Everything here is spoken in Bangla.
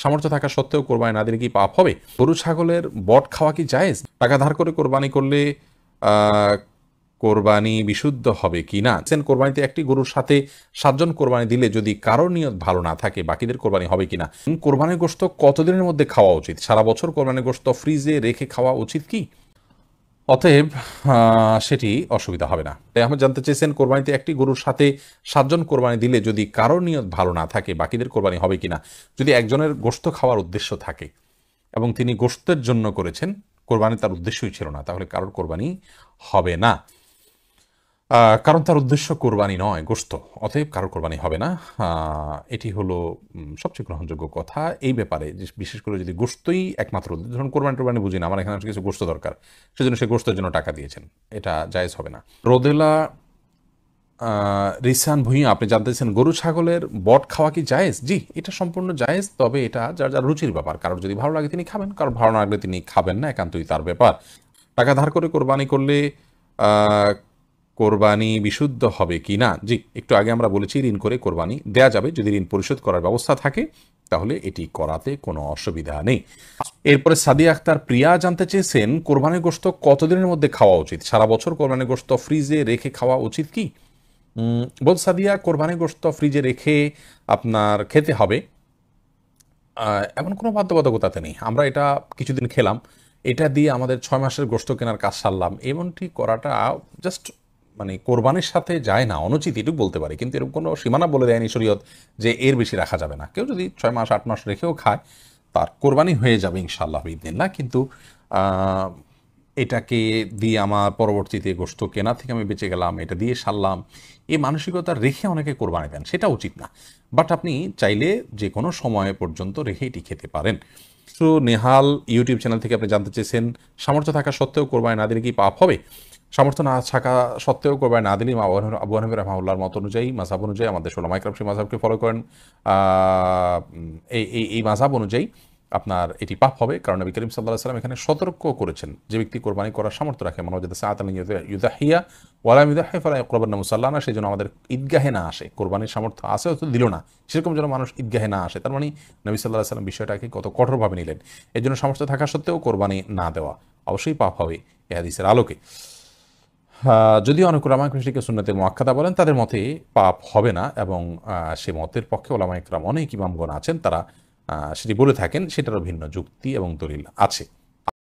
সামর্থ্য থাকা সত্ত্বেও কোরবানি না দিলে কি পাপ হবে? গরু ছাগলের বট খাওয়া কি জায়েজ? টাকা ধার করে কোরবানি করলে আহ, কোরবানি বিশুদ্ধ হবে কি না? কোরবানিতে একটি গরুর সাথে 7 জন কোরবানি দিলে যদি কারোর নিয়ত ভালো না থাকে বাকিদের কোরবানি হবে কিনা? কোরবানির গোশত কতদিনের মধ্যে খাওয়া উচিত? সারা বছর কোরবানির গোশত ফ্রিজে রেখে খাওয়া উচিত কি? অতএব সেটি অসুবিধা হবে না। তাই আমরা জানতে চেয়েছেন কোরবানিতে একটি গরুর সাথে 7 জন কোরবানি দিলে যদি কারোর নিয়ত ভালো না থাকে বাকিদের কোরবানি হবে কিনা? যদি একজনের গোশত খাওয়ার উদ্দেশ্য থাকে এবং তিনি গোশতের জন্য করেছেন, কোরবানি তার উদ্দেশ্যই ছিল না, তাহলে কারোর কোরবানি হবে না। কারণ তার উদ্দেশ্য কোরবানি নয়, গোশত। অতএব কারোর কোরবানি হবে না। এটি হলো সবচেয়ে গ্রহণযোগ্য কথা এই ব্যাপারে, যে বিশেষ করে যদি গোশতই একমাত্র উদ্দেশ্য। ধরুন কোরবানি টোরবানি বুঝি না, আমার এখানে কিছু গোশত দরকার, সেজন্য সে গোশতের জন্য টাকা দিয়েছেন, এটা জায়েজ হবে না। রোদেলা রিসান ভুঁইয়া আপনি জানতেছেন গরু ছাগলের বট খাওয়া কি জায়েজ? জি, এটা সম্পূর্ণ জায়েজ, তবে এটা যার যার রুচির ব্যাপার। কারোর যদি ভালো লাগে তিনি খাবেন, কারোর ভালো না লাগলে তিনি খাবেন না, একান্তই তার ব্যাপার। টাকা ধার করে কোরবানি করলে আহ, কোরবানি বিশুদ্ধ হবে কি না? জি, একটু আগে আমরা বলেছি ঋণ করে কোরবানি দেয়া যাবে, যদি ঋণ পরিশোধ করার ব্যবস্থা থাকে তাহলে এটি করাতে কোনো অসুবিধা নেই। এরপরে সাদিয়া আক্তার প্রিয়া জানতে চেয়েছেন কোরবানির গোশত কতদিনের মধ্যে খাওয়া উচিত? সারা বছর কোরবানির গোশত ফ্রিজে রেখে খাওয়া উচিত কি? বল সাদিয়া, কোরবানির গোশত ফ্রিজে রেখে আপনার খেতে হবে এমন কোনো বাধ্যবাধকতাতে নেই। আমরা এটা কিছুদিন খেলাম, এটা দিয়ে আমাদের 6 মাসের গোশত কেনার কাজ সারলাম, এমনটি করাটা জাস্ট মানে কোরবানির সাথে যায় না, অনুচিত এটুকু বলতে পারি। কিন্তু এরকম কোনো সীমানা বলে দেয়নি শরীয়ত যে এর বেশি রাখা যাবে না। কেউ যদি 6 মাস 8 মাস রেখেও খায় তার কোরবানি হয়ে যাবে ইনশাআল্লাহ বিইذনিল্লাহ। কিন্তু আহ, এটাকে দিয়ে আমার পরবর্তীতে গোশত কেনা থেকে আমি বেঁচে গেলাম, এটা দিয়ে সারলাম, এই মানসিকতা রেখে অনেকে কোরবানি দেন, সেটা উচিত না। বাট আপনি চাইলে যে কোনো সময় পর্যন্ত রেখে এটি খেতে পারেন। তো নেহাল ইউটিউব চ্যানেল থেকে আপনি জানতে চেয়েছেন সামর্থ্য থাকা সত্ত্বেও কোরবানি না দিলে কি পাপ হবে? সামর্থ্য না থাকা সত্ত্বেও কোরবানি না দিলে আবু হানিফা রাহমাহুল্লাহর মত অনুযায়ী, মাযহাব অনুযায়ী, আমাদের উলামা ইকরাম সেই মাযহাবকে ফলো করেন, এই মাযহাব অনুযায়ী আপনার এটি পাপ হবে। কারণ নবী করিম সাল্লাল্লাহু আলাইহি ওয়াসাল্লাম এখানে সতর্ক করেছেন, যে ব্যক্তি কোরবানি করার সামর্থ্য রাখে মনে যদি সাআতান ইউদাহিয়া ওয়ালা ইউদাহি ফালা ইয়াকরাবান্না মুসাল্লানা, সেই জন্য আমাদের ঈদগাহে না আসে, কোরবানির সামর্থ্য আছে হয়তো দিল না, সেরকম যেন মানুষ ঈদগাহে না আসে। তার মানে নবী সাল্লাল্লাহু আলাইহি ওয়াসাল্লাম বিষয়টাকে কত কঠোরভাবে নিলেন। এর জন্য সামর্থ্য থাকা সত্ত্বেও কোরবানি না দেওয়া অবশ্যই পাপ হবে এই হাদিসের আলোকে। যদিও অনেক ওলামা ইকরাম সেটিকে সুন্নাতে মুআক্কাদা বলেন, তাদের মতে পাপ হবে না, এবং সে মতের পক্ষে ওলামা ইকরাম অনেক ইমামগণ আছেন, তারা সেটি বলে থাকেন, সেটারও ভিন্ন যুক্তি এবং দলিল আছে।